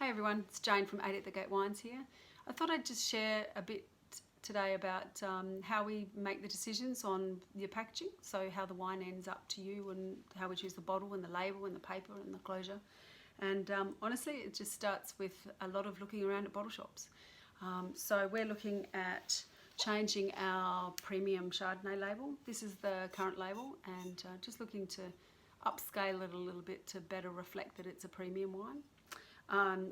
Hey everyone, it's Jane from 8 at the Gate Wines here. I thought I'd just share a bit today about how we make the decisions on your packaging, so how the wine ends up to you and how we choose the bottle and the label and the paper and the closure. And honestly, it just starts with a lot of looking around at bottle shops. So we're looking at changing our premium Chardonnay label. This is the current label, and just looking to upscale it a little bit to better reflect that it's a premium wine.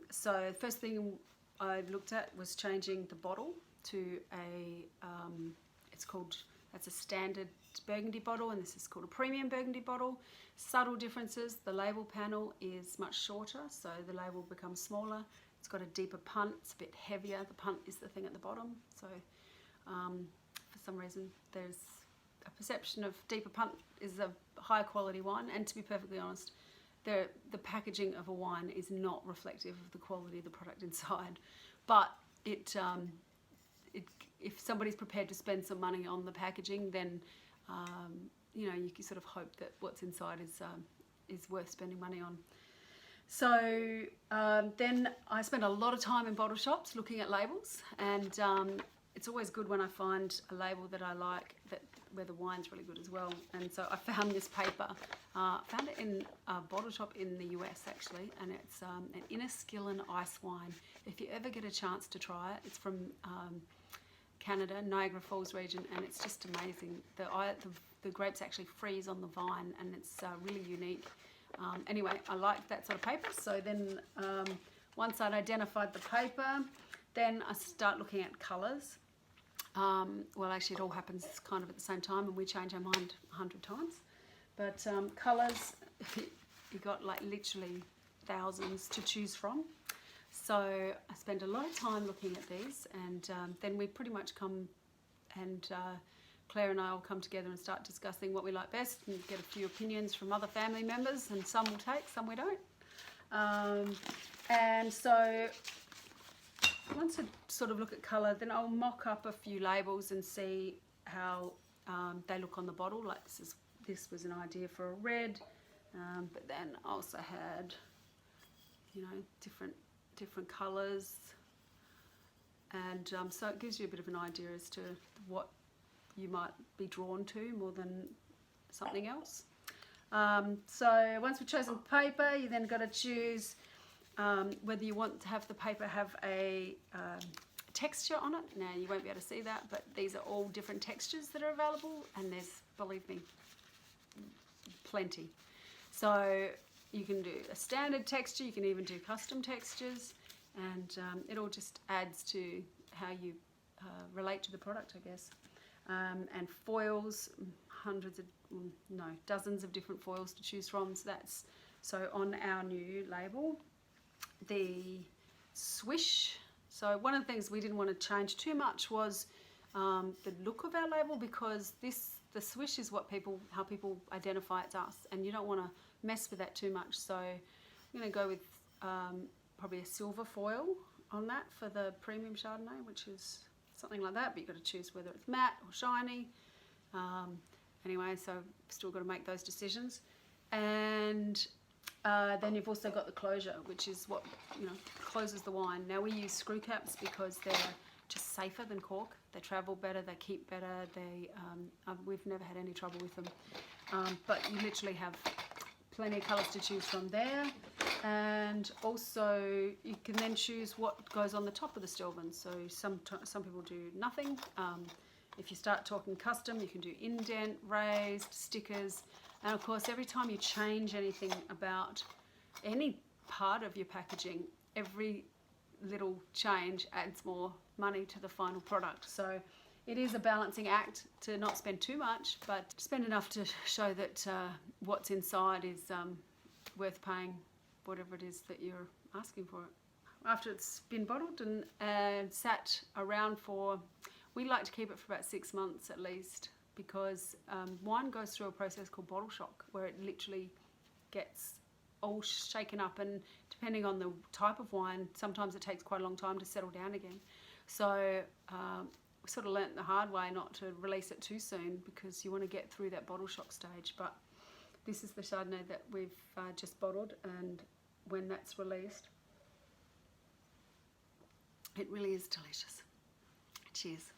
So the first thing I looked at was changing the bottle to a, that's a standard Burgundy bottle, and this is called a premium Burgundy bottle. Subtle differences: the label panel is much shorter, so the label becomes smaller. It's got a deeper punt, it's a bit heavier. The punt is the thing at the bottom, so for some reason there's a perception of deeper punt is a higher quality wine, and to be perfectly honest, the packaging of a wine is not reflective of the quality of the product inside, but if somebody's prepared to spend some money on the packaging, then you know, you can sort of hope that what's inside is worth spending money on. So then I spend a lot of time in bottle shops looking at labels, and it's always good when I find a label that I like, where the wine's really good as well. And so I found this paper. Found it in a bottle shop in the US actually, and it's an Inniskillen ice wine. If you ever get a chance to try it, it's from Canada, Niagara Falls region, and it's just amazing. The grapes actually freeze on the vine, and it's really unique. Anyway, I like that sort of paper. So then once I'd identified the paper, then I start looking at colours. Well, actually it all happens kind of at the same time, and we change our mind 100 times. But colours, you got like literally thousands to choose from. So I spend a lot of time looking at these, and then we pretty much come and Claire and I will come together and start discussing what we like best, and get a few opinions from other family members, and some we'll take, some we don't. And so once I sort of look at colour, then I'll mock up a few labels and see how they look on the bottle. Like this was an idea for a red, but then I also had, you know, different colours, and so it gives you a bit of an idea as to what you might be drawn to more than something else. So once we've chosen paper, you then got to choose whether you want to have the paper have a texture on it. Now you won't be able to see that, but these are all different textures that are available, and there's, believe me, plenty. So you can do a standard texture, you can even do custom textures, and it all just adds to how you relate to the product, I guess. And foils, dozens of different foils to choose from. So on our new label, the swish. So one of the things we didn't want to change too much was the look of our label, because the swish is how people identify it's us, and you don't want to mess with that too much. So I'm going to go with probably a silver foil on that for the premium Chardonnay, which is something like that, but you've got to choose whether it's matte or shiny. Anyway, so still got to make those decisions. And then you've also got the closure, which is what, you know, closes the wine. Now we use screw caps because they're just safer than cork. They travel better, they keep better. We've never had any trouble with them. But you literally have plenty of colours to choose from there. And also you can then choose what goes on the top of the Stilbin. So some people do nothing. If you start talking custom, you can do indent, raised, stickers. And of course, every time you change anything about any part of your packaging, every little change adds more money to the final product. So it is a balancing act to not spend too much, but spend enough to show that what's inside is worth paying whatever it is that you're asking for it. After it's been bottled and sat around we like to keep it for about 6 months at least, because wine goes through a process called bottle shock, where it literally gets all shaken up, and depending on the type of wine, sometimes it takes quite a long time to settle down again. So we sort of learnt the hard way not to release it too soon, because you want to get through that bottle shock stage. But this is the Chardonnay that we've just bottled, and when that's released, It really is delicious. Cheers.